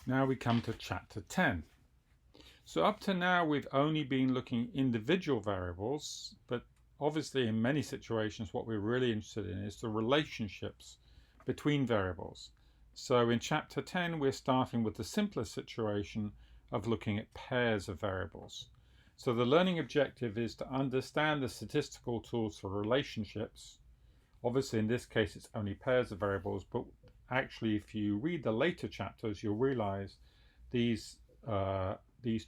Now we come to chapter 10. So up to now we've only been looking at individual variables, but obviously in many situations what we're really interested in is the relationships between variables. So in chapter 10 we're starting with the simplest situation of looking at pairs of variables. So the learning objective is to understand the statistical tools for relationships. Obviously in this case it's only pairs of variables, but actually if you read the later chapters you'll realize these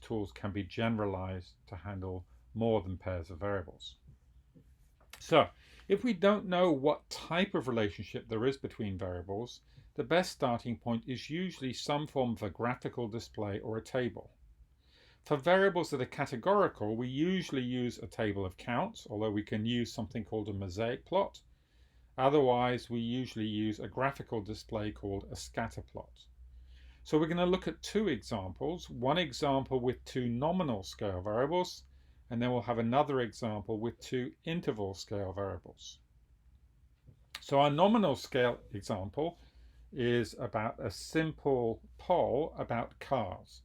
tools can be generalized to handle more than pairs of variables. So if we don't know what type of relationship there is between variables, the best starting point is usually some form of a graphical display or a table. For variables that are categorical, we usually use a table of counts, although we can use something called a mosaic plot. Otherwise, we usually use a graphical display called a scatter plot. So we're going to look at two examples, one example with two nominal scale variables, and then we'll have another example with two interval scale variables. So our nominal scale example is about a simple poll about cars.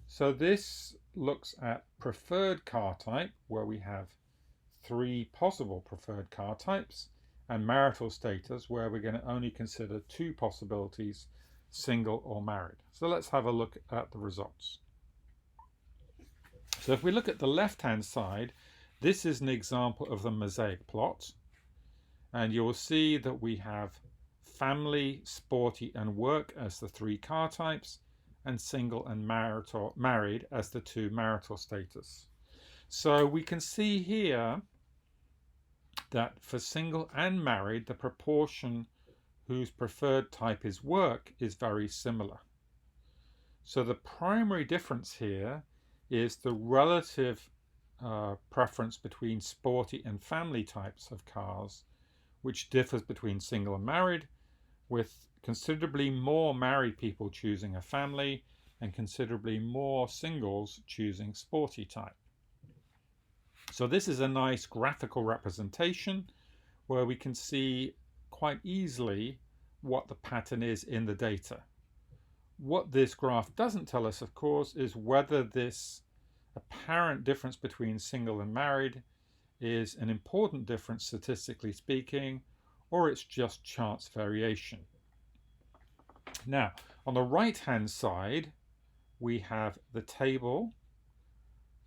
So this looks at preferred car type, where we have three possible preferred car types, and marital status, where we're going to only consider two possibilities, single or married. So let's have a look at the results. So if we look at the left-hand side, this is an example of the mosaic plot, and you'll see that we have family, sporty and work as the three car types, and single and married as the two marital status. So we can see here that for single and married, the proportion whose preferred type is work is very similar. So the primary difference here is the relative preference between sporty and family types of cars, which differs between single and married, with considerably more married people choosing a family and considerably more singles choosing sporty type. So this is a nice graphical representation where we can see quite easily what the pattern is in the data. What this graph doesn't tell us, of course, is whether this apparent difference between single and married is an important difference statistically speaking, or it's just chance variation. Now, on the right-hand side, we have the table.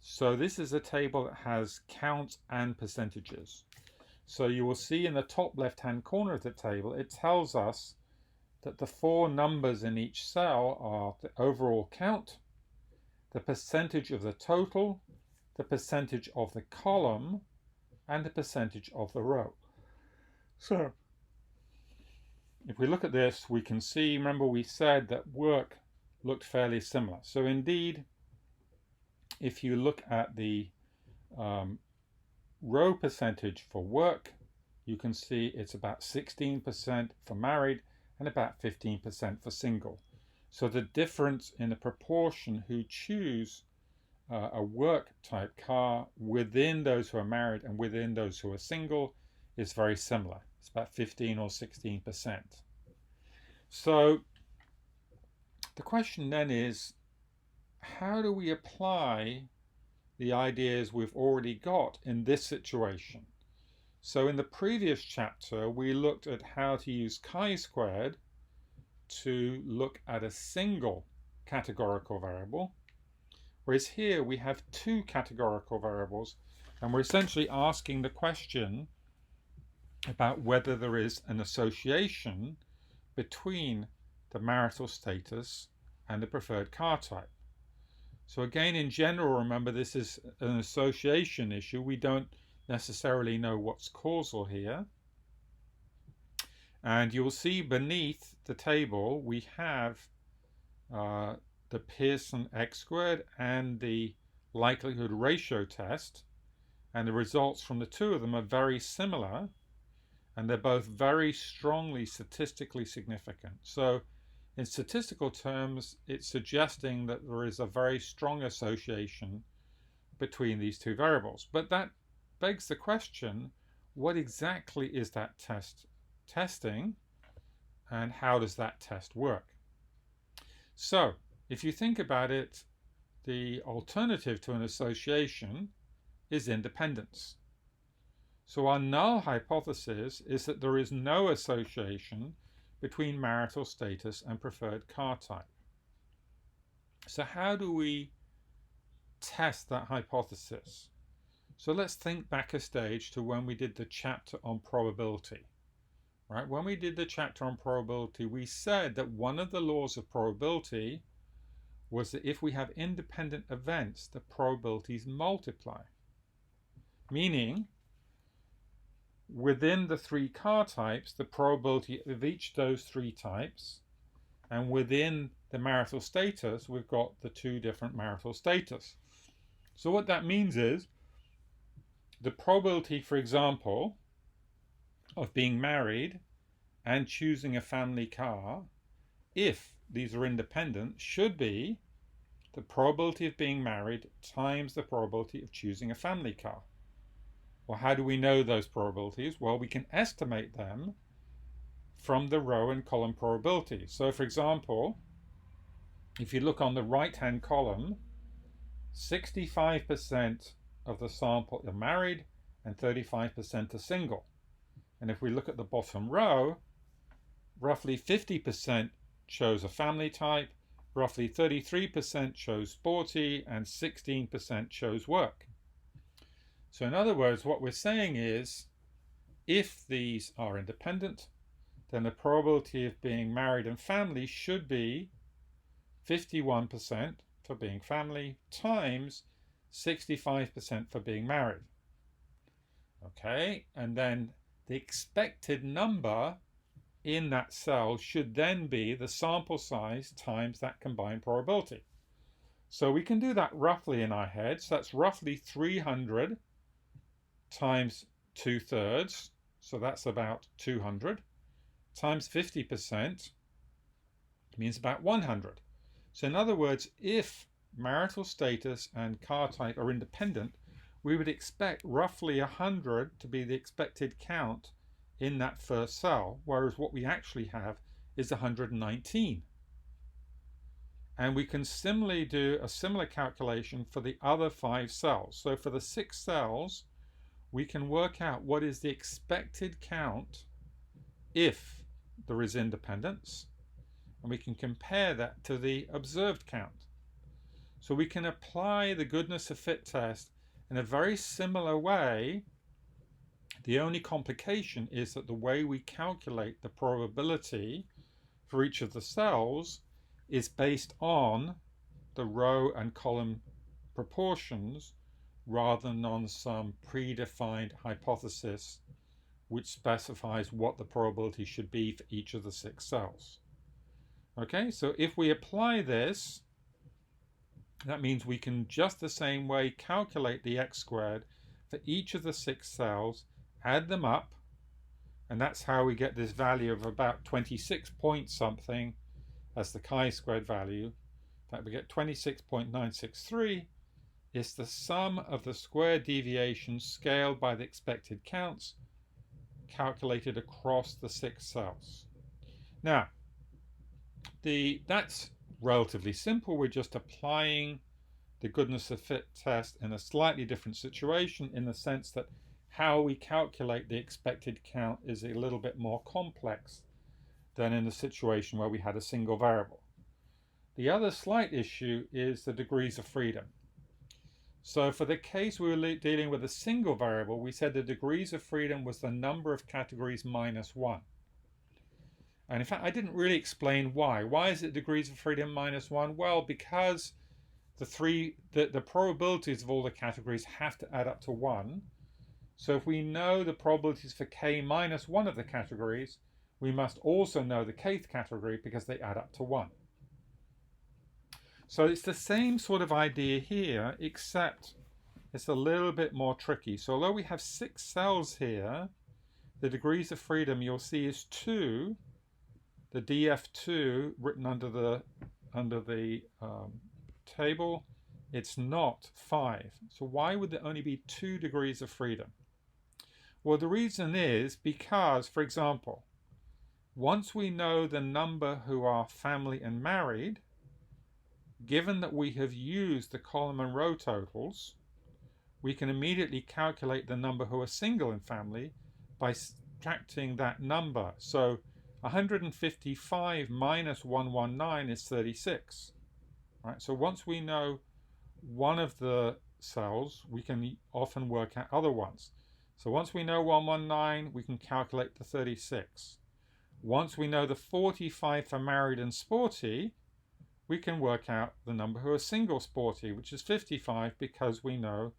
So this is a table that has counts and percentages. So you will see in the top left-hand corner of the table, it tells us that the four numbers in each cell are the overall count, the percentage of the total, the percentage of the column, and the percentage of the row. So if we look at this, we can see, remember we said that work looked fairly similar. So indeed, if you look at the row percentage for work, you can see it's about 16% for married and about 15% for single. So the difference in the proportion who choose a work type car within those who are married and within those who are single is very similar. It's about 15 or 16%. So the question then is, how do we apply the ideas we've already got in this situation? So in the previous chapter, we looked at how to use chi-squared to look at a single categorical variable, whereas here we have two categorical variables, and we're essentially asking the question about whether there is an association between the marital status and the preferred car type. So again, in general, remember this is an association issue. We don't necessarily know what's causal here. And you'll see beneath the table we have the Pearson x-squared and the likelihood ratio test, and the results from the two of them are very similar, and they're both very strongly statistically significant. So in statistical terms, it's suggesting that there is a very strong association between these two variables. But that begs the question, what exactly is that testing, and how does that test work? So If you think about it, the alternative to an association is independence. So our null hypothesis is that there is no association between marital status and preferred car type. So how do we test that hypothesis? So let's think back a stage to when we did the chapter on probability. Right? When we did the chapter on probability, we said that one of the laws of probability was that if we have independent events, the probabilities multiply. Meaning, within the three car types, the probability of each of those three types, and within the marital status, we've got the two different marital status. So what that means is the probability, for example, of being married and choosing a family car, if these are independent, should be the probability of being married times the probability of choosing a family car. Well, how do we know those probabilities? Well, we can estimate them from the row and column probabilities. So, for example, if you look on the right-hand column, 65% of the sample are married and 35% are single. And if we look at the bottom row, roughly 50% chose a family type, roughly 33% chose sporty, and 16% chose work. So in other words, what we're saying is, if these are independent, then the probability of being married and family should be 51% for being family times 65% for being married. Okay, and then the expected number in that cell should then be the sample size times that combined probability. So we can do that roughly in our heads. So that's roughly 300 times 2/3, so that's about 200, times 50% means about 100. So in other words, if marital status and car type are independent, we would expect roughly 100 to be the expected count in that first cell, whereas what we actually have is 119. And we can similarly do a similar calculation for the other 5 cells. So for the 6 cells, we can work out what is the expected count if there is independence, and we can compare that to the observed count. So we can apply the goodness of fit test in a very similar way. The only complication is that the way we calculate the probability for each of the cells is based on the row and column proportions rather than on some predefined hypothesis which specifies what the probability should be for each of the 6 cells. Okay, so if we apply this, that means we can just the same way calculate the x squared for each of the 6 cells, add them up, and that's how we get this value of about 26 point something as the chi-squared value. In fact, we get 26.963. It's the sum of the square deviations scaled by the expected counts calculated across the 6 cells. Now, that's relatively simple. We're just applying the goodness of fit test in a slightly different situation, in the sense that how we calculate the expected count is a little bit more complex than in the situation where we had a single variable. The other slight issue is the degrees of freedom. So for the case we were dealing with a single variable, we said the degrees of freedom was the number of categories minus 1. And in fact, I didn't really explain why. Why is it degrees of freedom minus 1? Well, because the probabilities of all the categories have to add up to 1. So if we know the probabilities for k minus 1 of the categories, we must also know the kth category because they add up to 1. So it's the same sort of idea here, except it's a little bit more tricky. So although we have 6 cells here, the degrees of freedom you'll see is 2. The df2 written under the table, it's not 5. So why would there only be 2 degrees of freedom? Well, the reason is because, for example, once we know the number who are family and married, given that we have used the column and row totals, we can immediately calculate the number who are single in family by subtracting that number. So 155 minus 119 is 36. Right? So once we know one of the cells, we can often work out other ones. So once we know 119, we can calculate the 36. Once we know the 45 for married and sporty, we can work out the number who are single sporty, which is 55, because we know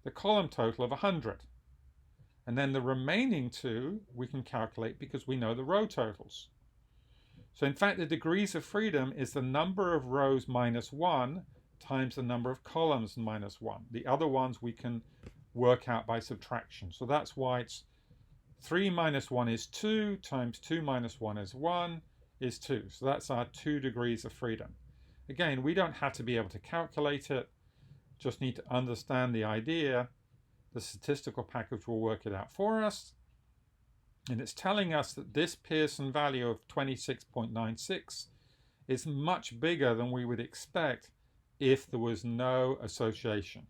the column total of 100. And then the remaining two we can calculate because we know the row totals. So in fact, the degrees of freedom is the number of rows minus 1 times the number of columns minus 1. The other ones we can work out by subtraction. So that's why it's 3 minus 1 is 2 times 2 minus 1 is 1 is 2. So that's our 2 degrees of freedom. Again, we don't have to be able to calculate it, just need to understand the idea. The statistical package will work it out for us. And it's telling us that this Pearson value of 26.96 is much bigger than we would expect if there was no association.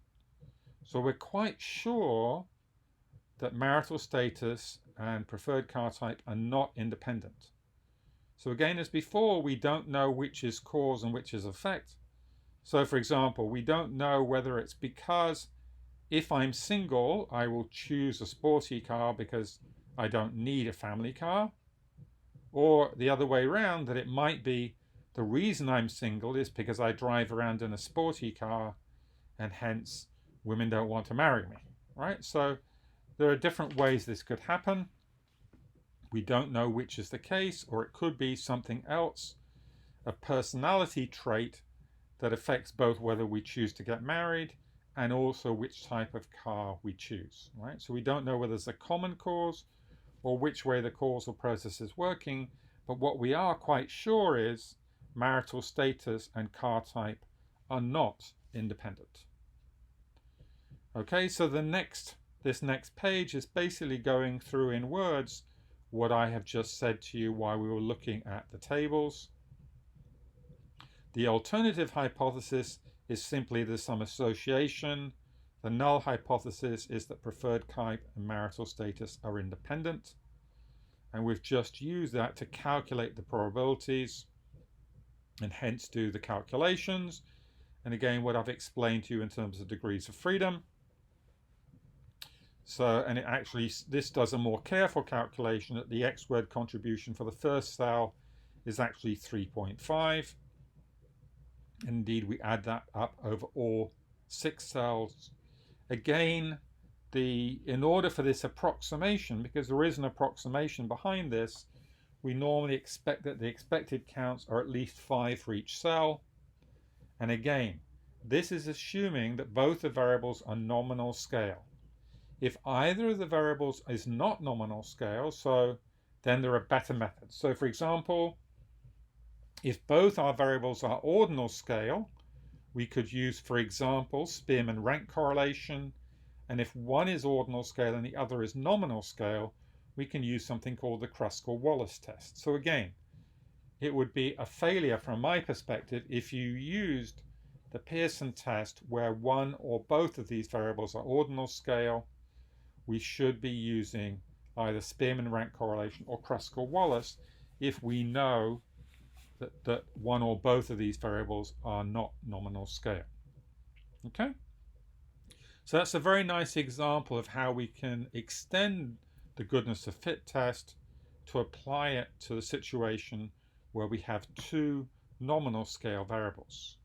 So we're quite sure that marital status and preferred car type are not independent. So again, as before, we don't know which is cause and which is effect. So for example, we don't know whether it's because if I'm single, I will choose a sporty car because I don't need a family car, or the other way around, that it might be the reason I'm single is because I drive around in a sporty car and hence women don't want to marry me, right? So there are different ways this could happen. We don't know which is the case, or it could be something else, a personality trait that affects both whether we choose to get married and also which type of car we choose, right? So we don't know whether there's a common cause or which way the causal process is working, but what we are quite sure is marital status and car type are not independent. Okay, so this next page is basically going through in words what I have just said to you while we were looking at the tables. The alternative hypothesis is simply there's some association. The null hypothesis is that preferred type and marital status are independent. And we've just used that to calculate the probabilities and hence do the calculations. And again, what I've explained to you in terms of degrees of freedom. So, and it actually, this does a more careful calculation that the X squared contribution for the first cell is actually 3.5. Indeed, we add that up over all 6 cells. Again, in order for this approximation, because there is an approximation behind this, we normally expect that the expected counts are at least 5 for each cell. And again, this is assuming that both the variables are nominal scale. If either of the variables is not nominal scale, then there are better methods. So for example, if both our variables are ordinal scale, we could use, for example, Spearman rank correlation. And if one is ordinal scale and the other is nominal scale, we can use something called the Kruskal-Wallis test. So again, it would be a failure from my perspective if you used the Pearson test where one or both of these variables are ordinal scale. We should be using either Spearman rank correlation or Kruskal-Wallis if we know that one or both of these variables are not nominal scale. Okay? So that's a very nice example of how we can extend the goodness of fit test to apply it to the situation where we have 2 nominal scale variables.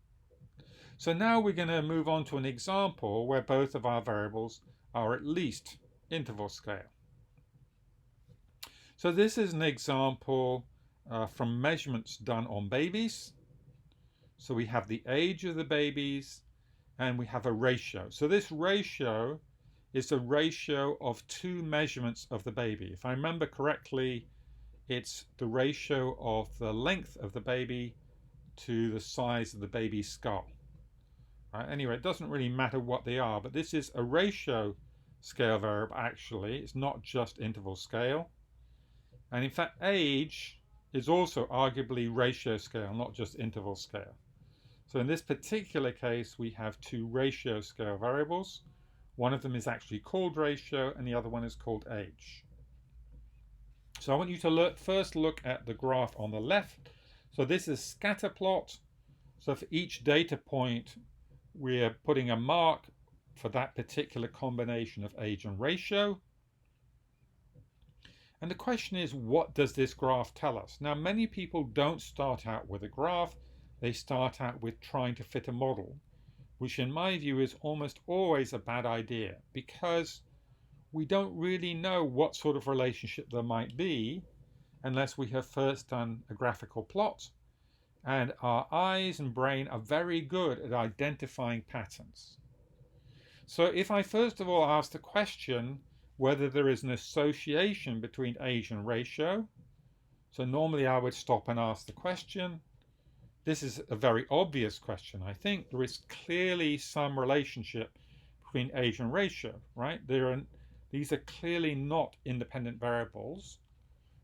So now we're going to move on to an example where both of our variables are at least interval scale. So this is an example from measurements done on babies. So we have the age of the babies and we have a ratio. So this ratio is a ratio of 2 measurements of the baby. If I remember correctly, it's the ratio of the length of the baby to the size of the baby's skull. Anyway, it doesn't really matter what they are, but this is a ratio scale variable actually. It's not just interval scale. And in fact, age is also arguably ratio scale, not just interval scale. So in this particular case, we have two ratio scale variables. One of them is actually called ratio and the other one is called age. So I want you to first look at the graph on the left. So this is scatter plot. So for each data point, we're putting a mark for that particular combination of age and ratio. And the question is, what does this graph tell us? Now, many people don't start out with a graph. They start out with trying to fit a model, which in my view is almost always a bad idea, because we don't really know what sort of relationship there might be unless we have first done a graphical plot, and our eyes and brain are very good at identifying patterns. So if I first of all ask the question whether there is an association between age and ratio, so normally I would stop and ask the question. This is a very obvious question. I think there is clearly some relationship between age and ratio, right? These are clearly not independent variables.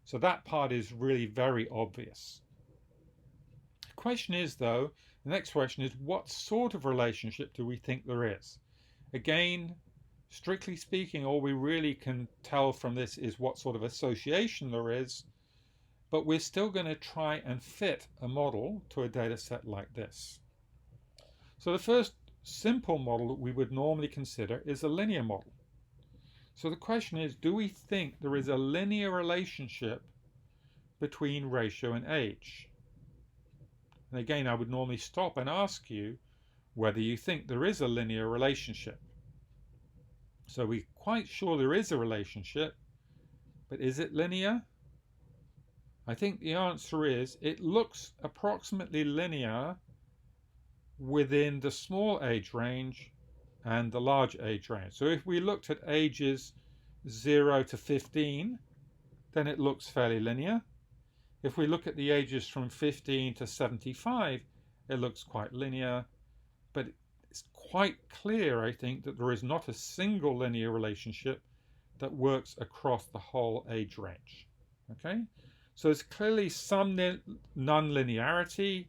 So that part is really very obvious. The question is, though, the next question is, what sort of relationship do we think there is? Again, strictly speaking, all we really can tell from this is what sort of association there is, but we're still going to try and fit a model to a data set like this. So the first simple model that we would normally consider is a linear model. So the question is, do we think there is a linear relationship between ratio and age? And again, I would normally stop and ask you whether you think there is a linear relationship. So we're quite sure there is a relationship, but is it linear? I think the answer is it looks approximately linear within the small age range and the large age range. So if we looked at ages 0 to 15, then it looks fairly linear. If we look at the ages from 15 to 75, it looks quite linear, but it's quite clear, I think, that there is not a single linear relationship that works across the whole age range. Okay, so there's clearly some non-linearity,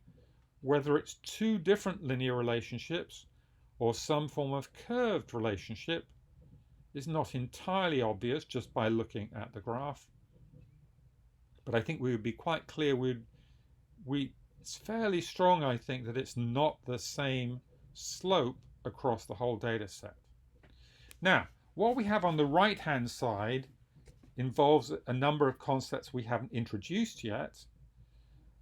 whether it's two different linear relationships or some form of curved relationship is not entirely obvious just by looking at the graph. But I think we would be quite clear, it's fairly strong, I think, that it's not the same slope across the whole data set. Now, what we have on the right-hand side involves a number of concepts we haven't introduced yet.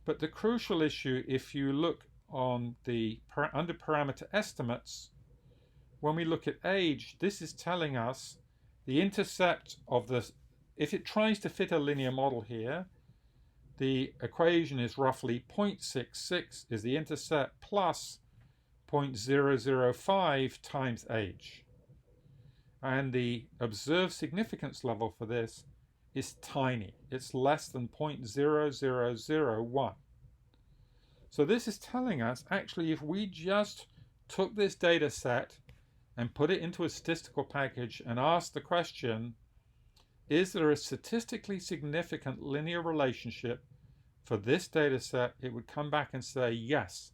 But the crucial issue, if you look on the under parameter estimates, when we look at age, this is telling us the intercept of this. If it tries to fit a linear model here, the equation is roughly 0.66 is the intercept plus 0.005 times age. And the observed significance level for this is tiny. It's less than 0.0001. So this is telling us, actually, if we just took this data set and put it into a statistical package and asked the question, is there a statistically significant linear relationship for this data set, it would come back and say, yes,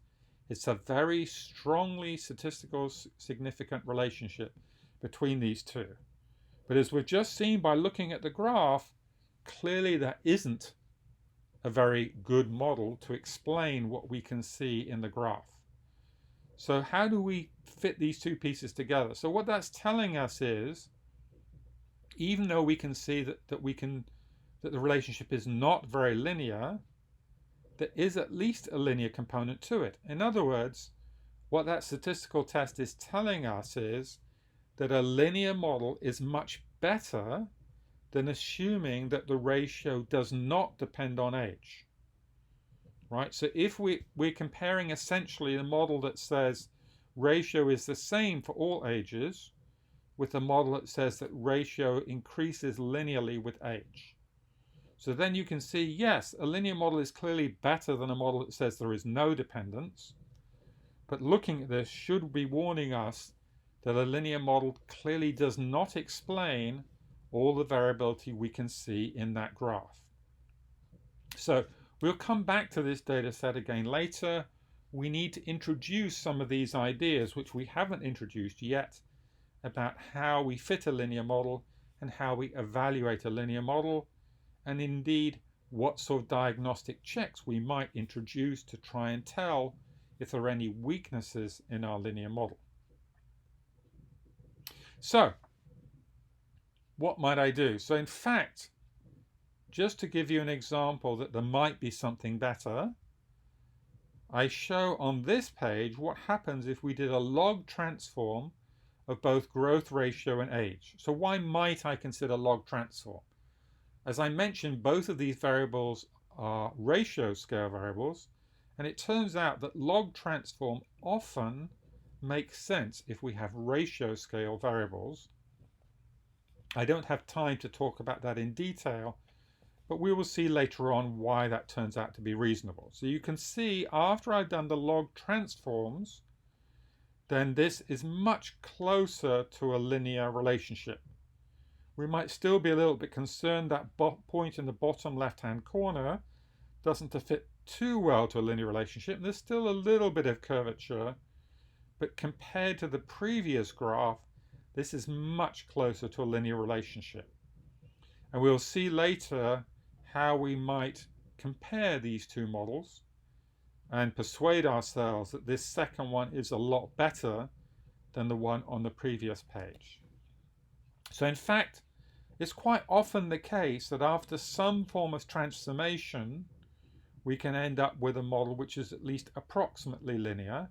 it's a very strongly statistical significant relationship between these two. But as we've just seen by looking at the graph, clearly that isn't a very good model to explain what we can see in the graph. So how do we fit these two pieces together? So what that's telling us is, even though we can see that the relationship is not very linear, there is at least a linear component to it. In other words, what that statistical test is telling us is that a linear model is much better than assuming that the ratio does not depend on age. Right? So if we're comparing essentially a model that says ratio is the same for all ages with a model that says that ratio increases linearly with age. So then you can see, yes, a linear model is clearly better than a model that says there is no dependence. But looking at this should be warning us that a linear model clearly does not explain all the variability we can see in that graph. So we'll come back to this data set again later we need to introduce some of these ideas, which we haven't introduced yet, about how we fit a linear model and how we evaluate a linear model, and indeed what sort of diagnostic checks we might introduce to try and tell if there are any weaknesses in our linear model. So, what might I do? So in fact, just to give you an example that there might be something better, I show on this page what happens if we did a log transform of both growth ratio and age. So why might I consider log transform? As I mentioned, both of these variables are ratio scale variables, and it turns out that log transform often makes sense if we have ratio scale variables. I don't have time to talk about that in detail, but we will see later on why that turns out to be reasonable. So you can see after I've done the log transforms, then this is much closer to a linear relationship. We might still be a little bit concerned that point in the bottom left-hand corner doesn't fit too well to a linear relationship. There's still a little bit of curvature, but compared to the previous graph, this is much closer to a linear relationship. And we'll see later how we might compare these two models and persuade ourselves that this second one is a lot better than the one on the previous page. So in fact, it's quite often the case that after some form of transformation, we can end up with a model which is at least approximately linear.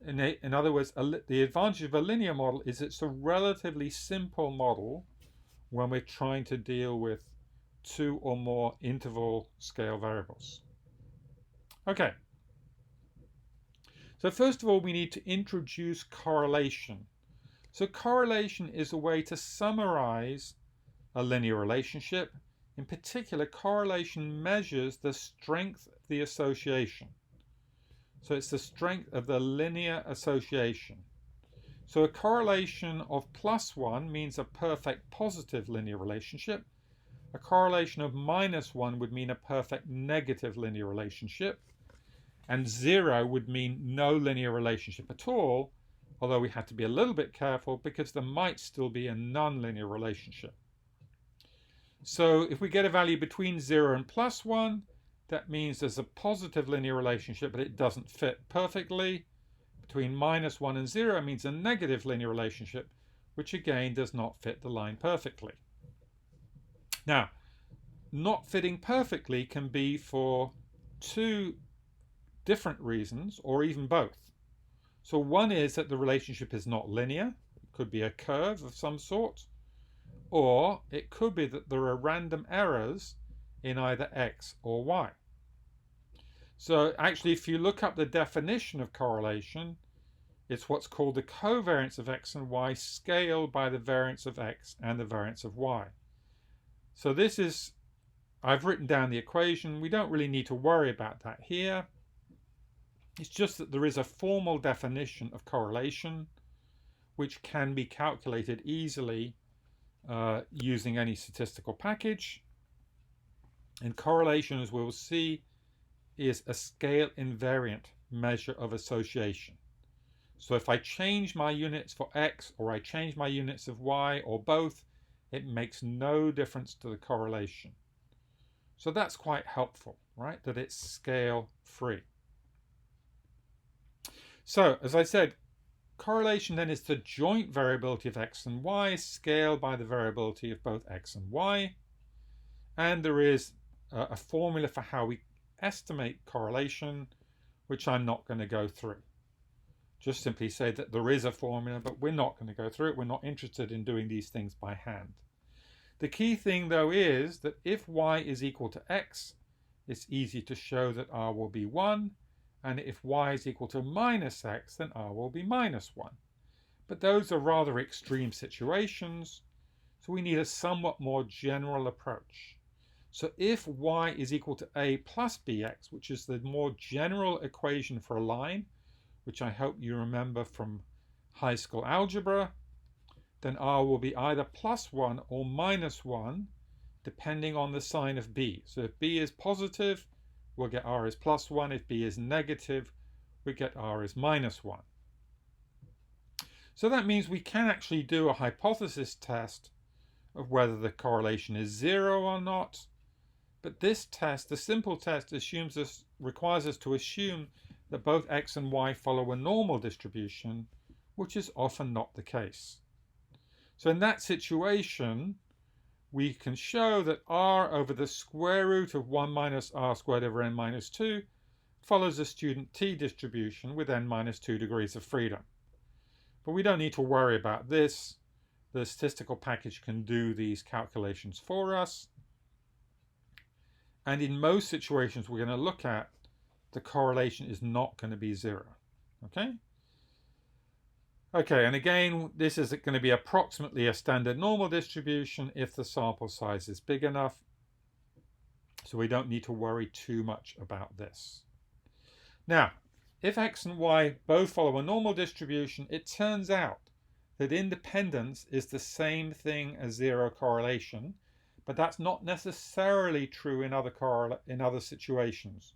In other words, the advantage of a linear model is it's a relatively simple model when we're trying to deal with two or more interval scale variables. Okay. So first of all, we need to introduce correlation. So correlation is a way to summarize a linear relationship. In particular, correlation measures the strength of the association. So it's the strength of the linear association. So a correlation of +1 means a perfect positive linear relationship. A correlation of -1 would mean a perfect negative linear relationship. And 0 would mean no linear relationship at all, although we have to be a little bit careful because there might still be a non-linear relationship. So if we get a value between 0 and +1, that means there's a positive linear relationship, but it doesn't fit perfectly. Between -1 and 0 means a negative linear relationship, which again does not fit the line perfectly. Now, not fitting perfectly can be for two different reasons, or even both. So one is that the relationship is not linear. It could be a curve of some sort, or it could be that there are random errors in either x or y. So actually, if you look up the definition of correlation, it's what's called the covariance of x and y scaled by the variance of x and the variance of y. So this is, I've written down the equation. We don't really need to worry about that here. It's just that there is a formal definition of correlation which can be calculated easily using any statistical package. And correlation, as we'll see, is a scale invariant measure of association. So if I change my units for x or I change my units of y or both, it makes no difference to the correlation. So that's quite helpful, right? That it's scale free. So as I said, correlation then is the joint variability of x and y scaled by the variability of both x and y. And there is a formula for how we estimate correlation, which I'm not going to go through. Just simply say that there is a formula, but we're not going to go through it. We're not interested in doing these things by hand. The key thing, though, is that if y is equal to x, it's easy to show that r will be 1. And if y is equal to -x, then r will be -1. But those are rather extreme situations, so we need a somewhat more general approach. So if y is equal to a plus bx, which is the more general equation for a line, which I hope you remember from high school algebra, then r will be either +1 or -1, depending on the sign of b. So if b is positive, we'll get r as +1. If b is negative, we get R is -1. So that means we can actually do a hypothesis test of whether the correlation is 0 or not. But this test, the simple test, requires us to assume that both x and y follow a normal distribution, which is often not the case. So in that situation, we can show that r over the square root of 1 minus r squared over n minus 2 follows a student t distribution with n minus 2 degrees of freedom. But we don't need to worry about this. The statistical package can do these calculations for us. And in most situations we're going to look at, the correlation is not going to be 0. Okay? Okay, and again, this is going to be approximately a standard normal distribution if the sample size is big enough. So we don't need to worry too much about this. Now, if x and y both follow a normal distribution, it turns out that independence is the same thing as 0 correlation, but that's not necessarily true in other situations.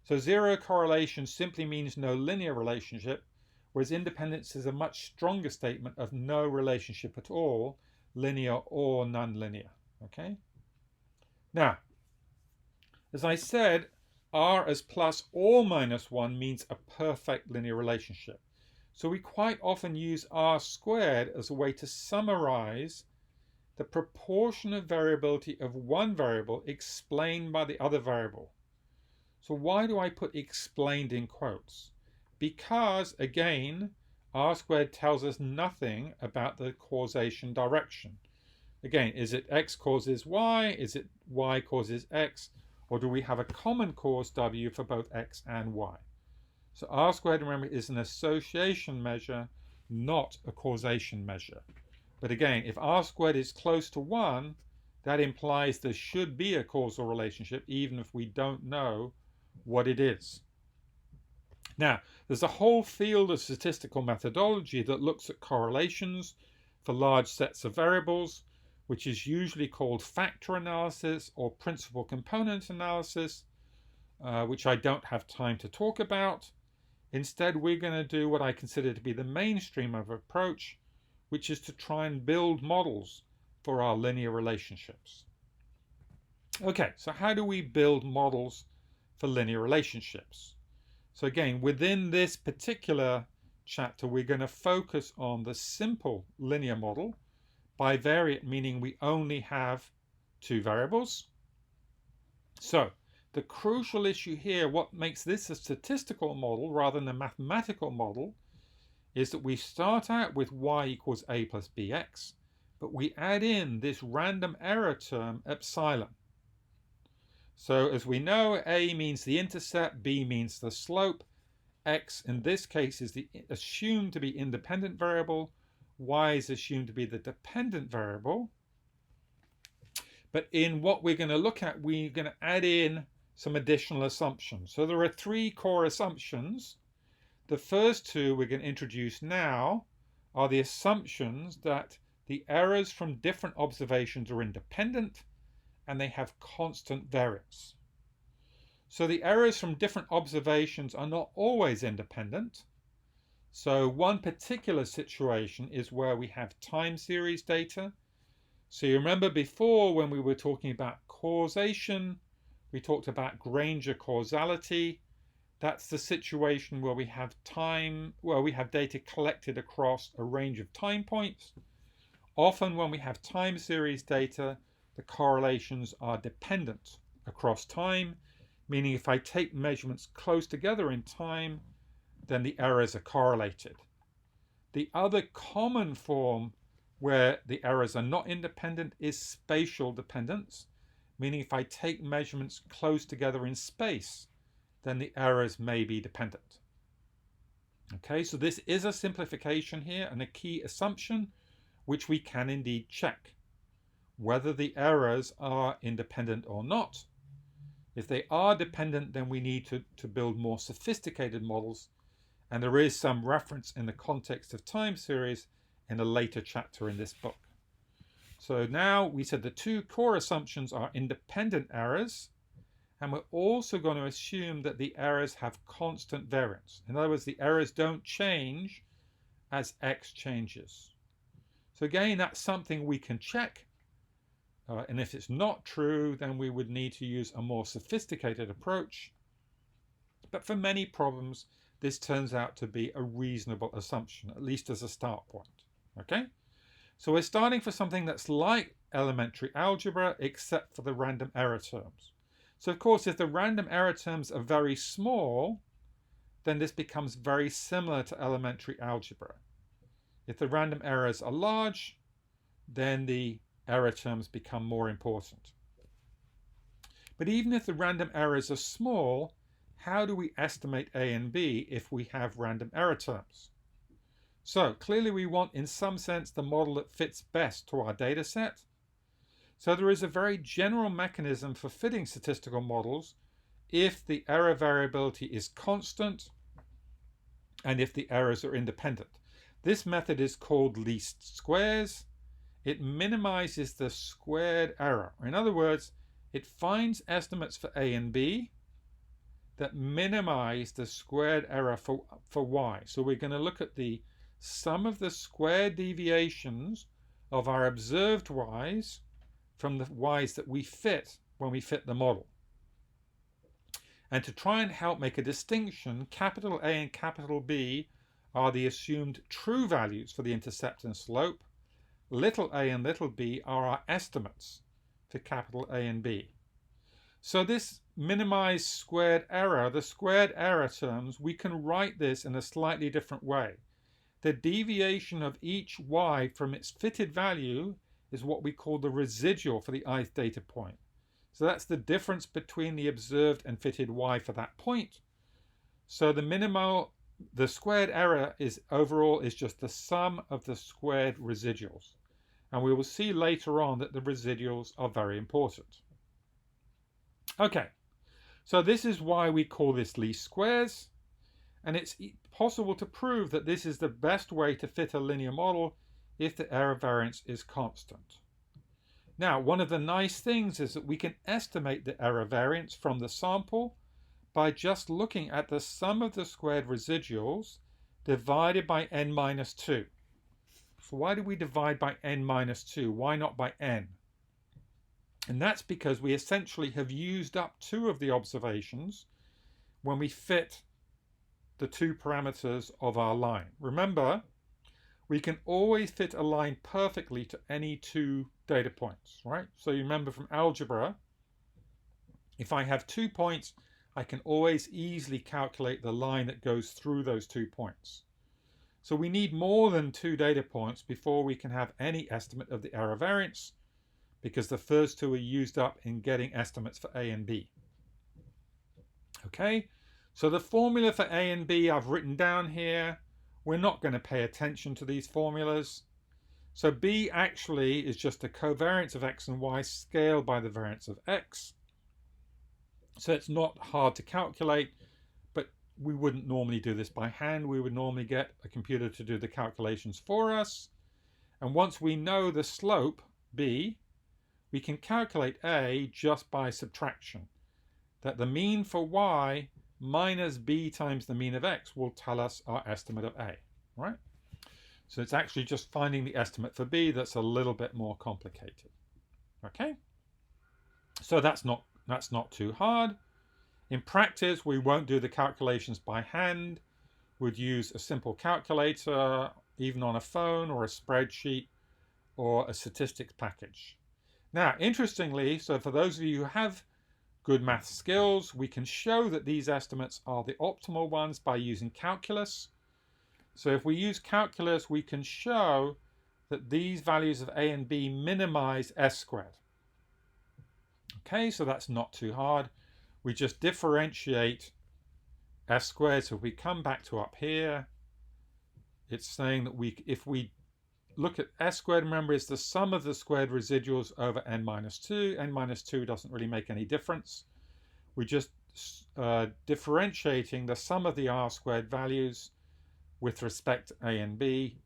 So 0 correlation simply means no linear relationship, whereas independence is a much stronger statement of no relationship at all, linear or nonlinear. Okay? Now, as I said, r as plus or -1 means a perfect linear relationship. So we quite often use r squared as a way to summarize the proportion of variability of one variable explained by the other variable. So why do I put explained in quotes? Because, again, r squared tells us nothing about the causation direction. Again, is it x causes y? Is it y causes x? Or do we have a common cause W for both x and y? So r squared, remember, is an association measure, not a causation measure. But again, if r squared is close to 1, that implies there should be a causal relationship, even if we don't know what it is. Now, there's a whole field of statistical methodology that looks at correlations for large sets of variables, which is usually called factor analysis or principal component analysis, which I don't have time to talk about. Instead, we're going to do what I consider to be the mainstream of approach, which is to try and build models for our linear relationships. Okay, so how do we build models for linear relationships? So again, within this particular chapter, we're going to focus on the simple linear model, bivariate meaning we only have two variables. So the crucial issue here, what makes this a statistical model rather than a mathematical model, is that we start out with y equals a plus bx, but we add in this random error term epsilon. So as we know, a means the intercept, b means the slope, x in this case is the assumed to be independent variable, y is assumed to be the dependent variable. But in what we're going to look at, we're going to add in some additional assumptions. So there are three core assumptions. The first two we're going to introduce now are the assumptions that the errors from different observations are independent and they have constant variance. So the errors from different observations are not always independent. So one particular situation is where we have time series data. So you remember before when we were talking about causation, we talked about Granger causality. That's the situation where we have data collected across a range of time points. Often when we have time series data, the correlations are dependent across time, meaning if I take measurements close together in time, then the errors are correlated. The other common form where the errors are not independent is spatial dependence, meaning if I take measurements close together in space, then the errors may be dependent. Okay, so this is a simplification here and a key assumption which we can indeed check whether the errors are independent or not. If they are dependent, then we need to build more sophisticated models, and there is some reference in the context of time series in a later chapter in this book. So now we said the two core assumptions are independent errors And we're also going to assume that the errors have constant variance. In other words, the errors don't change as x changes. So again, that's something we can check. And if it's not true, then we would need to use a more sophisticated approach. But for many problems, this turns out to be a reasonable assumption, at least as a start point. Okay? So we're starting for something that's like elementary algebra, except for the random error terms. So of course, if the random error terms are very small, then this becomes very similar to elementary algebra. If the random errors are large, then the error terms become more important. But even if the random errors are small, how do we estimate A and B if we have random error terms? So clearly we want, in some sense, the model that fits best to our data set. So there is a very general mechanism for fitting statistical models if the error variability is constant and if the errors are independent. This method is called least squares. It minimizes the squared error. In other words, it finds estimates for A and B that minimize the squared error for y. So we're going to look at the sum of the squared deviations of our observed y's from the y's that we fit when we fit the model. And to try and help make a distinction, capital A and capital B are the assumed true values for the intercept and slope. Little a and little b are our estimates for capital A and B. So this minimized squared error, the squared error terms, we can write this in a slightly different way. The deviation of each y from its fitted value is what we call the residual for the ith data point. So that's the difference between the observed and fitted y for that point. So the squared error is overall is just the sum of the squared residuals. And we will see later on that the residuals are very important. Okay, so this is why we call this least squares. And it's possible to prove that this is the best way to fit a linear model if the error variance is constant. Now, one of the nice things is that we can estimate the error variance from the sample by just looking at the sum of the squared residuals divided by n minus 2. So why do we divide by n minus 2? Why not by n? And that's because we essentially have used up 2 of the observations when we fit the 2 parameters of our line. Remember, we can always fit a line perfectly to any 2 data points, right? So you remember from algebra, if I have 2 points, I can always easily calculate the line that goes through those 2 points. So we need more than 2 data points before we can have any estimate of the error variance, because the first 2 are used up in getting estimates for A and B. Okay, so the formula for A and B I've written down here. We're not going to pay attention to these formulas. So B actually is just the covariance of x and y scaled by the variance of x. So it's not hard to calculate, but we wouldn't normally do this by hand. We would normally get a computer to do the calculations for us. And once we know the slope, B, we can calculate A just by subtraction. That the mean for y minus b times the mean of x will tell us our estimate of A, right? So it's actually just finding the estimate for b that's a little bit more complicated. Okay, so that's not too hard. In practice, we won't do the calculations by hand. We'd use a simple calculator, even on a phone or a spreadsheet or a statistics package. Now, interestingly, so for those of you who have good math skills, we can show that these estimates are the optimal ones by using calculus. So if we use calculus, we can show that these values of A and B minimize S squared. Okay, so that's not too hard. We just differentiate S squared. So if we come back to up here, it's saying that if we look at S squared, remember, it's the sum of the squared residuals over n minus 2. N minus 2 doesn't really make any difference. We're just differentiating the sum of the R squared values with respect to A and B.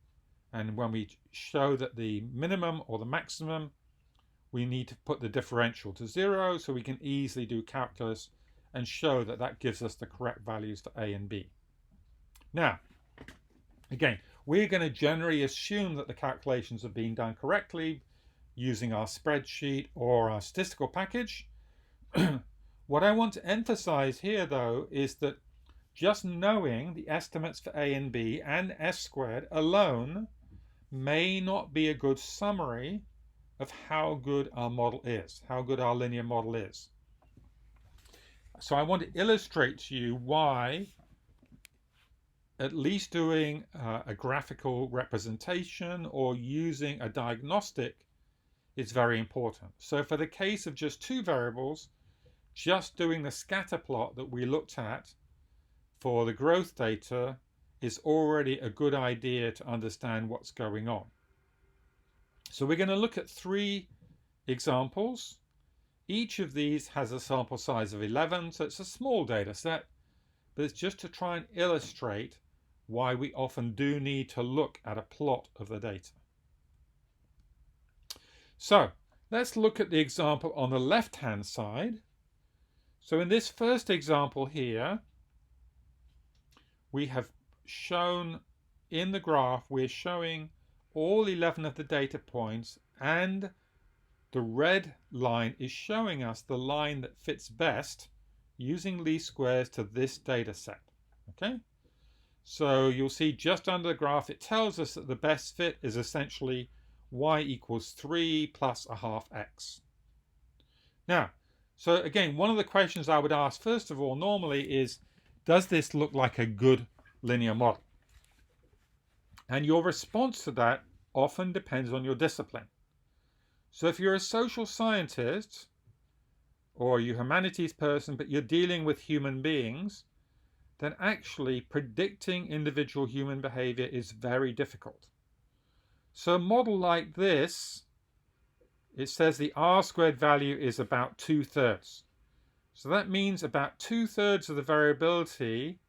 And when we show that the minimum or the maximum we need to put the differential to 0, so we can easily do calculus and show that that gives us the correct values for A and B. Now, again, we're going to generally assume that the calculations have been done correctly using our spreadsheet or our statistical package. What I want to emphasize here, though, is that just knowing the estimates for A and B and S squared alone may not be a good summary of how good our model is, how good our linear model is. So I want to illustrate to you why at least doing a graphical representation or using a diagnostic is very important. So for the case of just two variables, just doing the scatter plot that we looked at for the growth data is already a good idea to understand what's going on. So we're going to look at 3 examples. Each of these has a sample size of 11, so it's a small data set, but it's just to try and illustrate why we often do need to look at a plot of the data. So let's look at the example on the left-hand side. So in this first example here, we have shown in the graph, we're showing all 11 of the data points, and the red line is showing us the line that fits best using least squares to this data set. Okay, so you'll see just under the graph it tells us that the best fit is essentially y equals 3 plus a half x. Now, so again, one of the questions I would ask first of all normally is, does this look like a good linear model? And your response to that often depends on your discipline. So if you're a social scientist or you're a humanities person, but you're dealing with human beings, then actually predicting individual human behavior is very difficult. So a model like this, it says the R squared value is about 2/3. So that means about 2/3 of the variability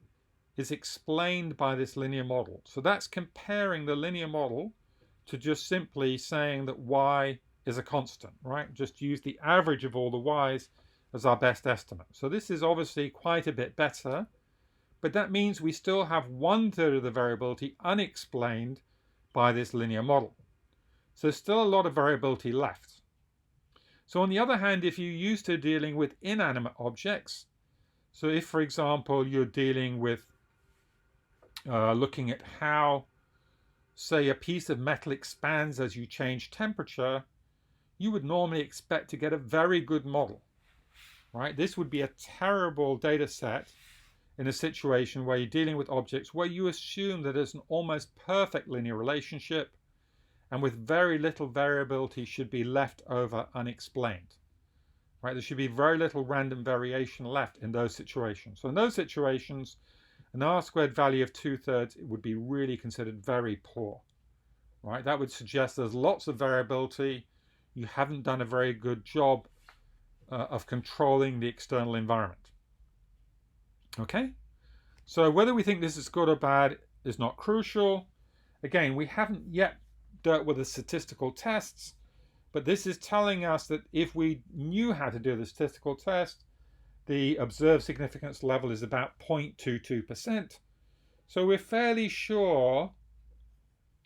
is explained by this linear model. So that's comparing the linear model to just simply saying that y is a constant, right? Just use the average of all the y's as our best estimate. So this is obviously quite a bit better, but that means we still have 1/3 of the variability unexplained by this linear model. So there's still a lot of variability left. So on the other hand, if you're used to dealing with inanimate objects, so if, for example, you're dealing with looking at how, say, a piece of metal expands as you change temperature, you would normally expect to get a very good model, right? This would be a terrible data set in a situation where you're dealing with objects where you assume that there's an almost perfect linear relationship and with very little variability should be left over unexplained, right? There should be very little random variation left in those situations. So in those situations, an R squared value of 2/3 would be really considered very poor, right? That would suggest there's lots of variability. You haven't done a very good job of controlling the external environment. Okay, so whether we think this is good or bad is not crucial. Again, we haven't yet dealt with the statistical tests, but this is telling us that if we knew how to do the statistical test, the observed significance level is about 0.22%. So we're fairly sure,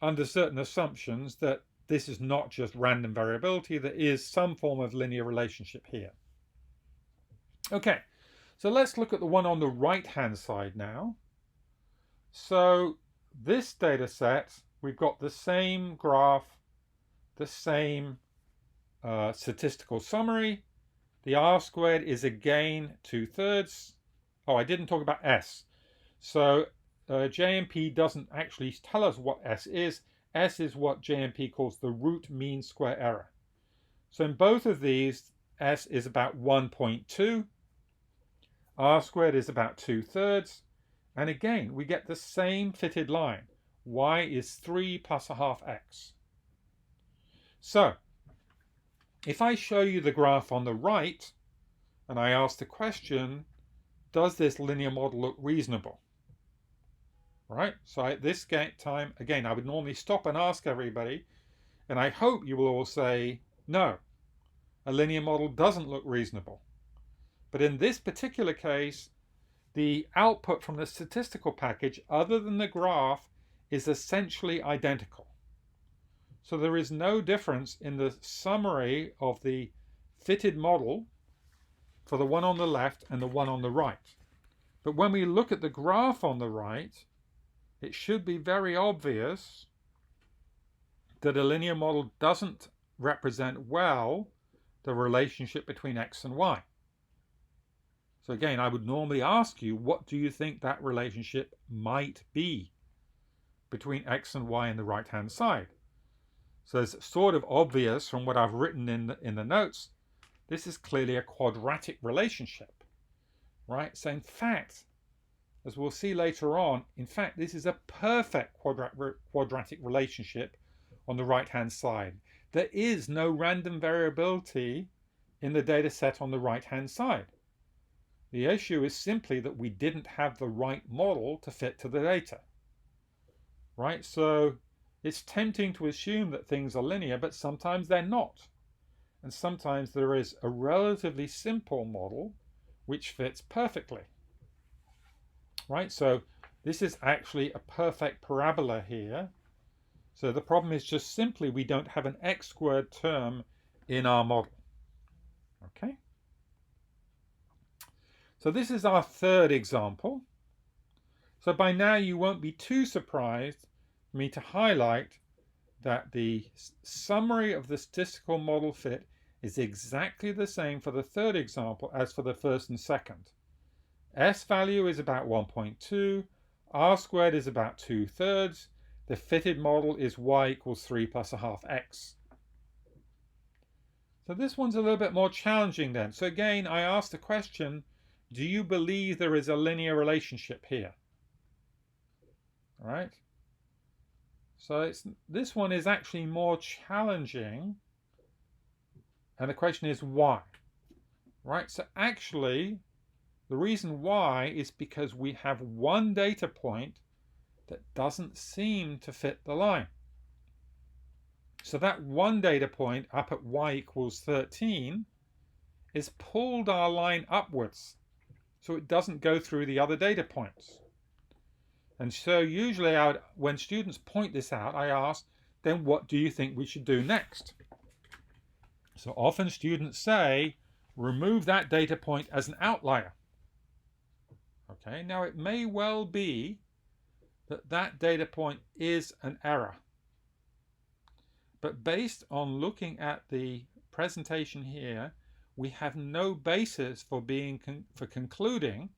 under certain assumptions, that this is not just random variability, there is some form of linear relationship here. Okay, so let's look at the one on the right-hand side now. So this data set, we've got the same graph, the same statistical summary. The R squared is again 2/3. Oh, I didn't talk about S. So JMP doesn't actually tell us what S is. S is what JMP calls the root mean square error. So in both of these, S is about 1.2. R squared is about 2/3. And again, we get the same fitted line. Y is 3 plus a half x. So if I show you the graph on the right and I ask the question, does this linear model look reasonable? Right, so at this time, again, I would normally stop and ask everybody, and I hope you will all say no. a linear model doesn't look reasonable. But in this particular case, the output from the statistical package, other than the graph, is essentially identical. So there is no difference in the summary of the fitted model for the one on the left and the one on the right. But when we look at the graph on the right, it should be very obvious that a linear model doesn't represent well the relationship between x and y. So again, I would normally ask you, what do you think that relationship might be between x and y in the right-hand side? So it's sort of obvious from what I've written in the notes, this is clearly a quadratic relationship, right? So in fact, as we'll see later on, in fact, this is a perfect quadratic relationship on the right-hand side. There is no random variability in the data set on the right-hand side. The issue is simply that we didn't have the right model to fit to the data, right? So it's tempting to assume that things are linear, but sometimes they're not. And sometimes there is a relatively simple model which fits perfectly, right? So this is actually a perfect parabola here. So the problem is just simply we don't have an x squared term in our model, okay? So this is our third example. So by now you won't be too surprised for me to highlight that the summary of the statistical model fit is exactly the same for the third example as for the first and second. S value is about 1.2, R squared is about 2/3, the fitted model is y equals 3 plus a half x. So this one's a little bit more challenging then. So again, I asked the question, do you believe there is a linear relationship here? All right. So this one is actually more challenging. And the question is why? Right. So actually, the reason why is because we have one data point that doesn't seem to fit the line. So that one data point up at y equals 13 is pulled our line upwards, so it doesn't go through the other data points. And so usually when students point this out, I ask, then what do you think we should do next? So often students say, remove that data point as an outlier. Okay, now it may well be that that data point is an error. But based on looking at the presentation here, we have no basis for concluding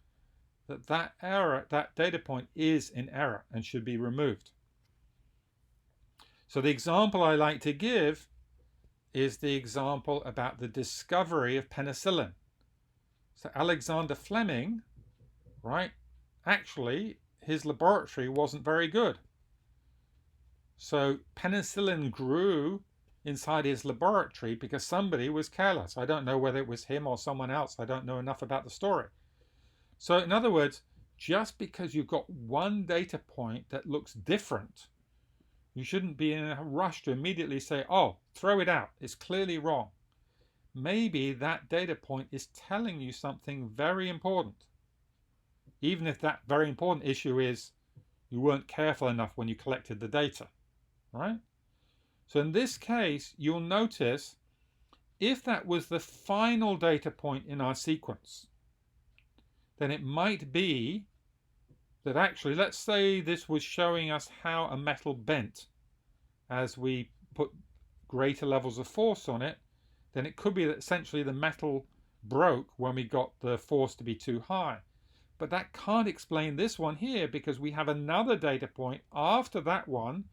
that data point is in error and should be removed. So the example I like to give is the example about the discovery of penicillin. So Alexander Fleming, right, actually his laboratory wasn't very good. So penicillin grew inside his laboratory because somebody was careless. I don't know whether it was him or someone else. I don't know enough about the story. So in other words, just because you've got one data point that looks different, you shouldn't be in a rush to immediately say, oh, throw it out. It's clearly wrong. Maybe that data point is telling you something very important, even if that very important issue is you weren't careful enough when you collected the data, right? So in this case, you'll notice if that was the final data point in our sequence, then it might be that actually, let's say this was showing us how a metal bent as we put greater levels of force on it, then it could be that essentially the metal broke when we got the force to be too high. But that can't explain this one here because we have another data point after that one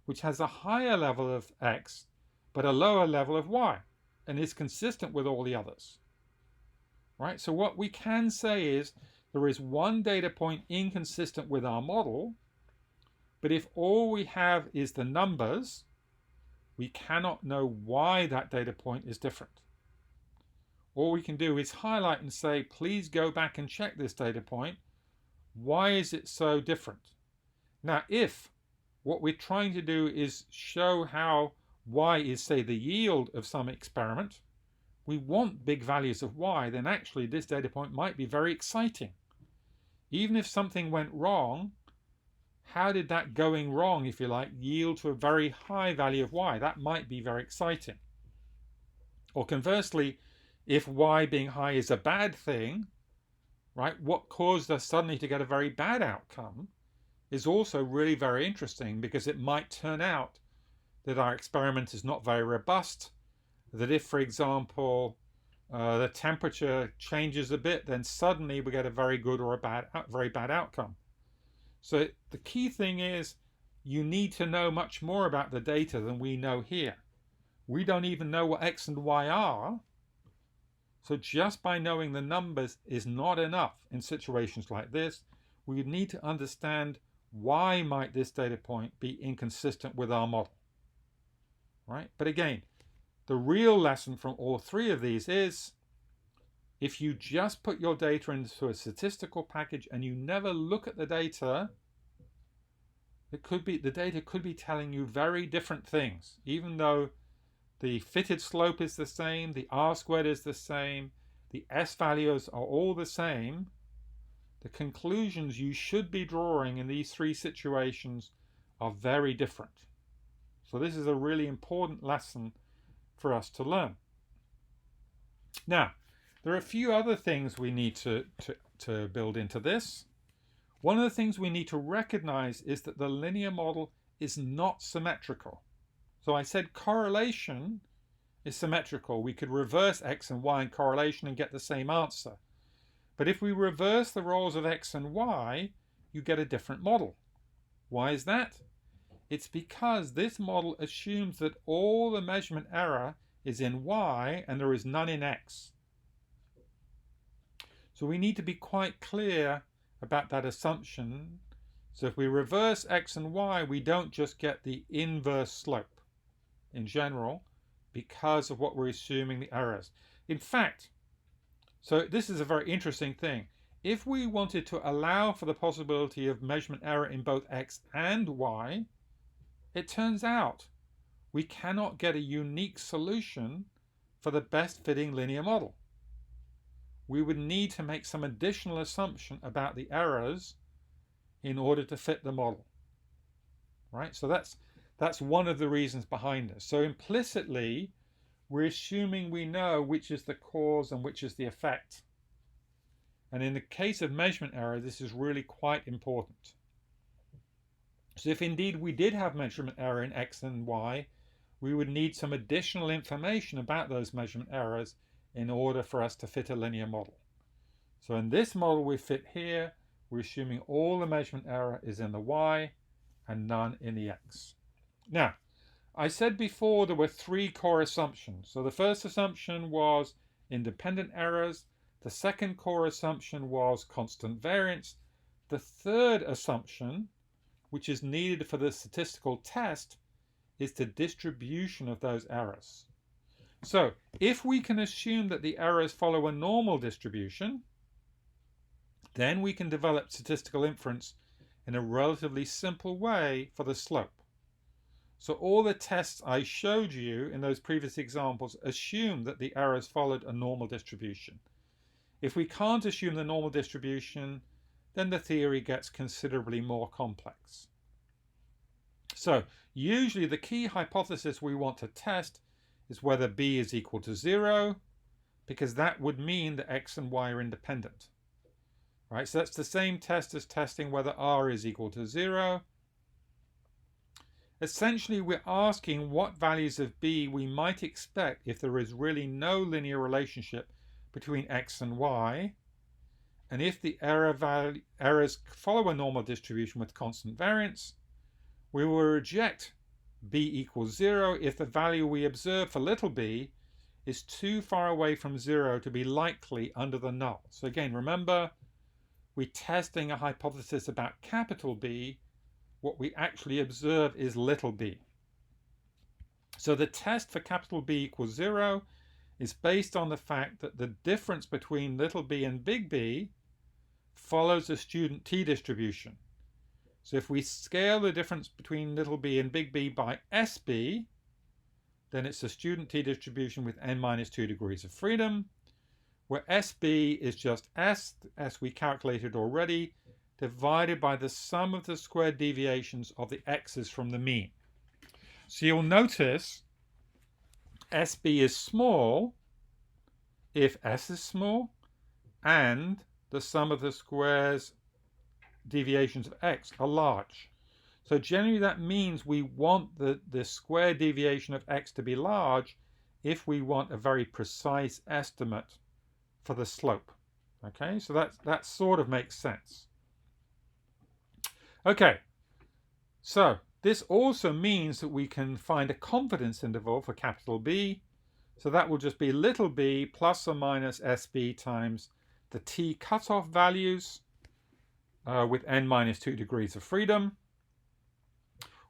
which has a higher level of x but a lower level of y and is consistent with all the others. Right? So what we can say is there is one data point inconsistent with our model, but if all we have is the numbers, we cannot know why that data point is different. All we can do is highlight and say, please go back and check this data point. Why is it so different? Now, if what we're trying to do is show how y is, say, the yield of some experiment, we want big values of y, then actually this data point might be very exciting. Even if something went wrong, how did that going wrong, if you like, yield to a very high value of y? That might be very exciting. Or conversely, if y being high is a bad thing, right, what caused us suddenly to get a very bad outcome is also really very interesting, because it might turn out that our experiment is not very robust, that if, for example, the temperature changes a bit, then suddenly we get a very good or a very bad outcome. So the key thing is you need to know much more about the data than we know here. We don't even know what x and y are. So just by knowing the numbers is not enough in situations like this. We need to understand why might this data point be inconsistent with our model, right? But again, the real lesson from all three of these is if you just put your data into a statistical package and you never look at the data, the data could be telling you very different things, even though the fitted slope is the same, the R squared is the same, the S values are all the same. The conclusions you should be drawing in these three situations are very different. So this is a really important lesson for us to learn. Now, there are a few other things we need to build into this. One of the things we need to recognize is that the linear model is not symmetrical. So I said correlation is symmetrical. We could reverse x and y in correlation and get the same answer. But if we reverse the roles of x and y, you get a different model. Why is that? It's because this model assumes that all the measurement error is in y and there is none in x. So we need to be quite clear about that assumption. So if we reverse x and y, we don't just get the inverse slope in general because of what we're assuming the errors. In fact, so this is a very interesting thing. If we wanted to allow for the possibility of measurement error in both x and y, it turns out we cannot get a unique solution for the best fitting linear model. We would need to make some additional assumption about the errors in order to fit the model, right? So that's one of the reasons behind this. So implicitly, we're assuming we know which is the cause and which is the effect. And in the case of measurement error, this is really quite important. So if indeed we did have measurement error in x and y, we would need some additional information about those measurement errors in order for us to fit a linear model. So in this model we fit here, we're assuming all the measurement error is in the y and none in the x. Now, I said before there were three core assumptions. So the first assumption was independent errors. The second core assumption was constant variance. The third assumption, which is needed for the statistical test, is the distribution of those errors. So if we can assume that the errors follow a normal distribution, then we can develop statistical inference in a relatively simple way for the slope. So all the tests I showed you in those previous examples assume that the errors followed a normal distribution. If we can't assume the normal distribution, then the theory gets considerably more complex. So usually the key hypothesis we want to test is whether b is equal to 0, because that would mean that x and y are independent. Right, so that's the same test as testing whether r is equal to 0. Essentially, we're asking what values of b we might expect if there is really no linear relationship between x and y, and if the errors follow a normal distribution with constant variance, we will reject b equals 0 if the value we observe for little b is too far away from 0 to be likely under the null. So again, remember, we're testing a hypothesis about capital B. What we actually observe is little b. So the test for capital B equals 0 is based on the fact that the difference between little b and big B follows a student t distribution. So if we scale the difference between little b and big B by SB, then it's a student t-distribution with n minus 2 degrees of freedom, where SB is just S, as we calculated already, divided by the sum of the squared deviations of the x's from the mean. So you'll notice SB is small if S is small and the sum of the squares deviations of x are large. So generally that means we want the square deviation of x to be large if we want a very precise estimate for the slope. Okay, so that sort of makes sense. Okay, so this also means that we can find a confidence interval for capital B. So that will just be little b plus or minus SB times the t cutoff values with n minus 2 degrees of freedom.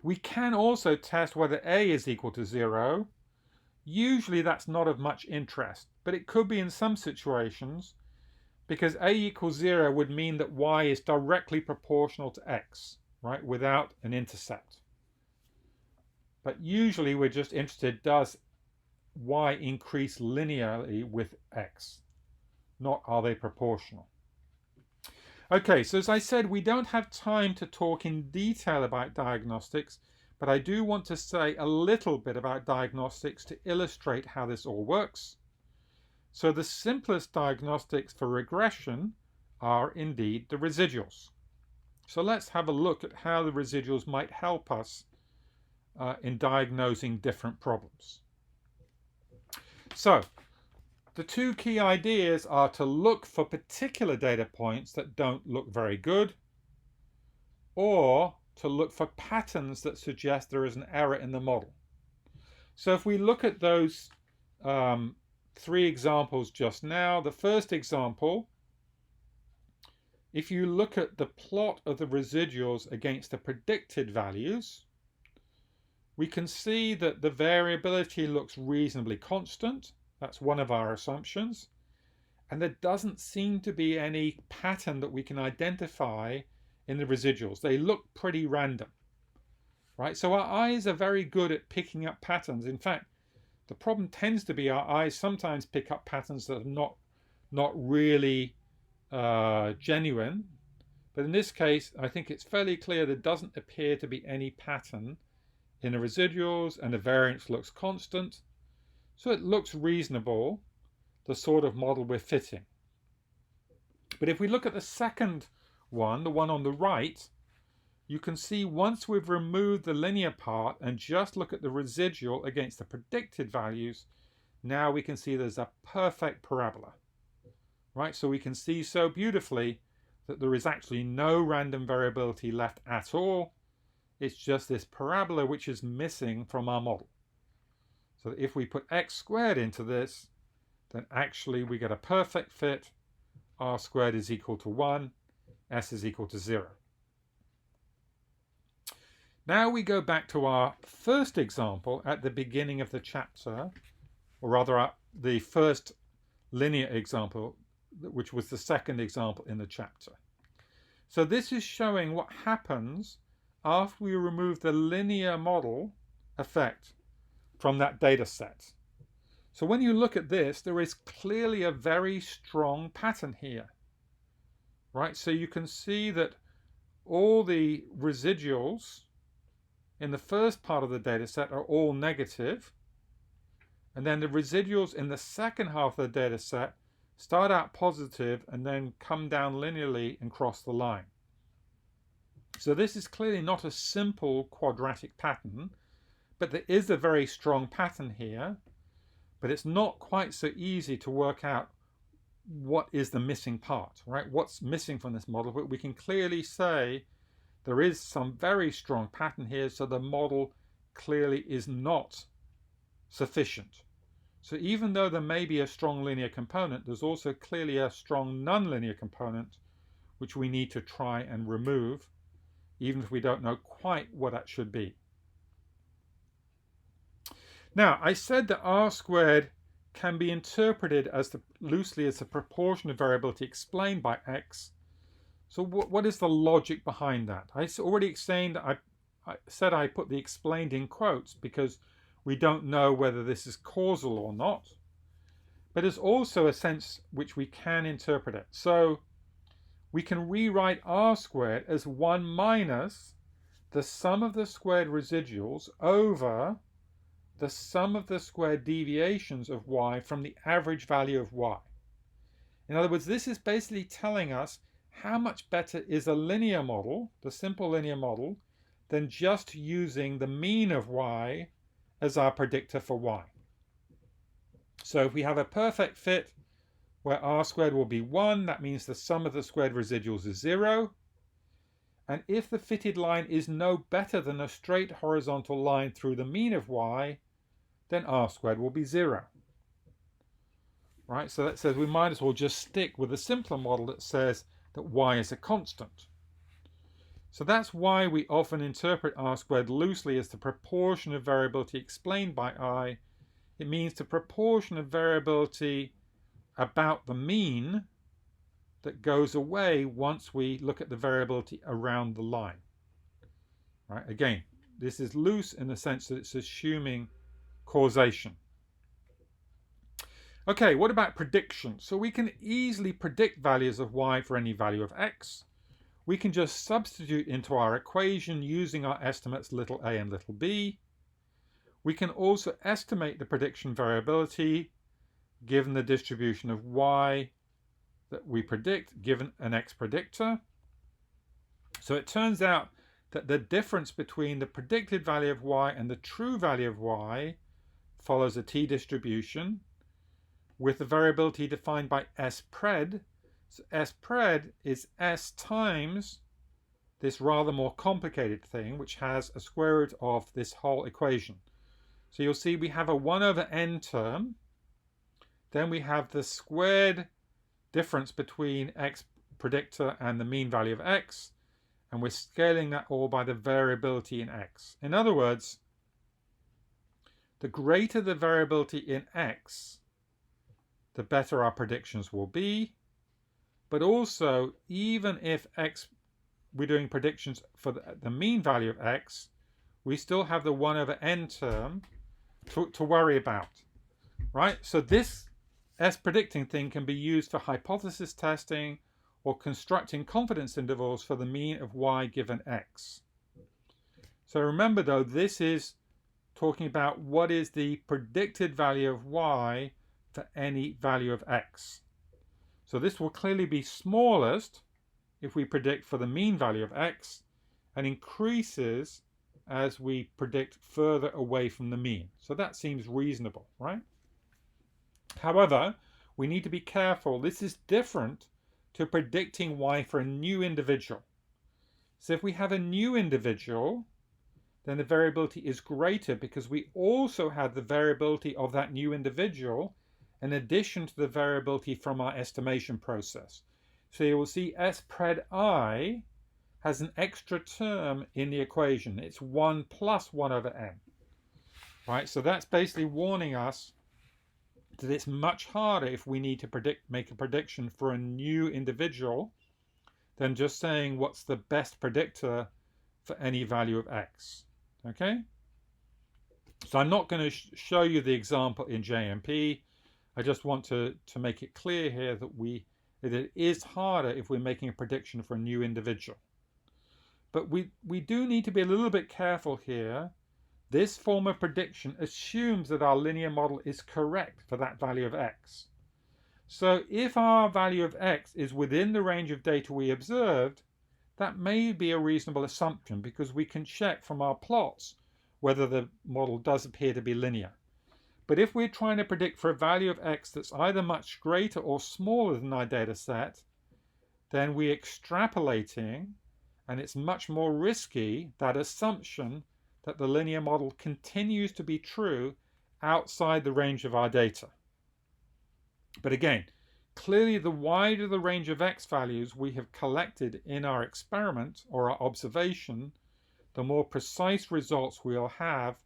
We can also test whether a is equal to 0. Usually that's not of much interest, but it could be in some situations, because a equals 0 would mean that y is directly proportional to x, right, without an intercept. But usually we're just interested, does y increase linearly with x, not are they proportional. Okay, so as I said, we don't have time to talk in detail about diagnostics, but I do want to say a little bit about diagnostics to illustrate how this all works. So the simplest diagnostics for regression are indeed the residuals. So let's have a look at how the residuals might help us in diagnosing different problems. So the two key ideas are to look for particular data points that don't look very good, or to look for patterns that suggest there is an error in the model. So if we look at those three examples just now, the first example, if you look at the plot of the residuals against the predicted values, we can see that the variability looks reasonably constant. That's one of our assumptions. And there doesn't seem to be any pattern that we can identify in the residuals. They look pretty random, right? So our eyes are very good at picking up patterns. In fact, the problem tends to be our eyes sometimes pick up patterns that are not really genuine. But in this case, I think it's fairly clear there doesn't appear to be any pattern in the residuals, and the variance looks constant. So it looks reasonable, the sort of model we're fitting. But if we look at the second one, the one on the right, you can see once we've removed the linear part and just look at the residual against the predicted values, now we can see there's a perfect parabola, right? So we can see so beautifully that there is actually no random variability left at all. It's just this parabola which is missing from our model. So that if we put x squared into this, then actually we get a perfect fit. R squared is equal to 1, S is equal to 0. Now we go back to our first example at the beginning of the chapter, or rather the first linear example, which was the second example in the chapter. So this is showing what happens after we remove the linear model effect from that data set. So when you look at this, there is clearly a very strong pattern here, right? So you can see that all the residuals in the first part of the data set are all negative, and then the residuals in the second half of the data set start out positive and then come down linearly and cross the line. So this is clearly not a simple quadratic pattern, but there is a very strong pattern here, but it's not quite so easy to work out what is the missing part, right? What's missing from this model, but we can clearly say there is some very strong pattern here, so the model clearly is not sufficient. So even though there may be a strong linear component, there's also clearly a strong nonlinear component which we need to try and remove, even if we don't know quite what that should be. Now, I said that R squared can be interpreted as loosely as the proportion of variability explained by X. So what is the logic behind that? I already explained, I said I put the explained in quotes because We don't know whether this is causal or not, but there's also a sense which we can interpret it. So we can rewrite r squared as 1 minus the sum of the squared residuals over the sum of the squared deviations of y from the average value of y. In other words, this is basically telling us how much better is a linear model, the simple linear model, than just using the mean of y as our predictor for y. So if we have a perfect fit where r squared will be 1, that means the sum of the squared residuals is 0. And if the fitted line is no better than a straight horizontal line through the mean of y, then r squared will be 0. Right, so that says we might as well just stick with a simpler model that says that y is a constant. So that's why we often interpret r squared loosely as the proportion of variability explained by I. It means the proportion of variability about the mean that goes away once we look at the variability around the line. Right, again, this is loose in the sense that it's assuming causation. Okay, what about prediction? So we can easily predict values of y for any value of x. We can just substitute into our equation using our estimates little a and little b. We can also estimate the prediction variability given the distribution of y that we predict given an x predictor. So it turns out that the difference between the predicted value of y and the true value of y follows a t-distribution with the variability defined by S-pred. So S-pred is S times this rather more complicated thing, which has a square root of this whole equation. So you'll see we have a 1 over n term. Then we have the squared difference between x predictor and the mean value of x. And we're scaling that all by the variability in x. In other words, the greater the variability in x, the better our predictions will be. But also, even if x, we're doing predictions for the mean value of x, we still have the 1 over n term to worry about, right? So this S-predicting thing can be used for hypothesis testing or constructing confidence intervals for the mean of y given x. So remember though, this is talking about what is the predicted value of y for any value of x. So this will clearly be smallest if we predict for the mean value of x and increases as we predict further away from the mean. So that seems reasonable, right? However, we need to be careful. This is different to predicting y for a new individual. So if we have a new individual, then the variability is greater because we also have the variability of that new individual in addition to the variability from our estimation process. So you will see S-pred I has an extra term in the equation. It's 1 plus 1 over n. Right, so that's basically warning us that it's much harder if we need to make a prediction for a new individual than just saying what's the best predictor for any value of x. Okay? So I'm not going to show you the example in JMP. I just want to make it clear here that it is harder if we're making a prediction for a new individual. But we do need to be a little bit careful here. This form of prediction assumes that our linear model is correct for that value of x. So if our value of x is within the range of data we observed, that may be a reasonable assumption because we can check from our plots whether the model does appear to be linear. But if we're trying to predict for a value of x that's either much greater or smaller than our data set, then we're extrapolating, and it's much more risky, that assumption that the linear model continues to be true outside the range of our data. But again, clearly the wider the range of x values we have collected in our experiment or our observation, the more precise results we'll have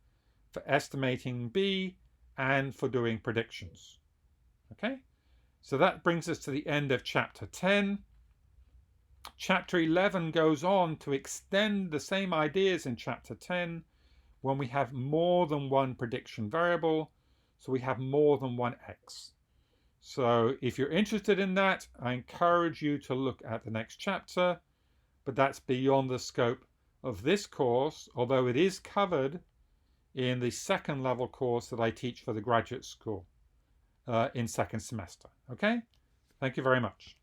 for estimating b and for doing predictions. Okay, so that brings us to the end of chapter 10. Chapter 11 goes on to extend the same ideas in chapter 10 when we have more than one prediction variable, so we have more than one x. So if you're interested in that, I encourage you to look at the next chapter, but that's beyond the scope of this course, although it is covered in the second level course that I teach for the graduate school in second semester. Okay? Thank you very much.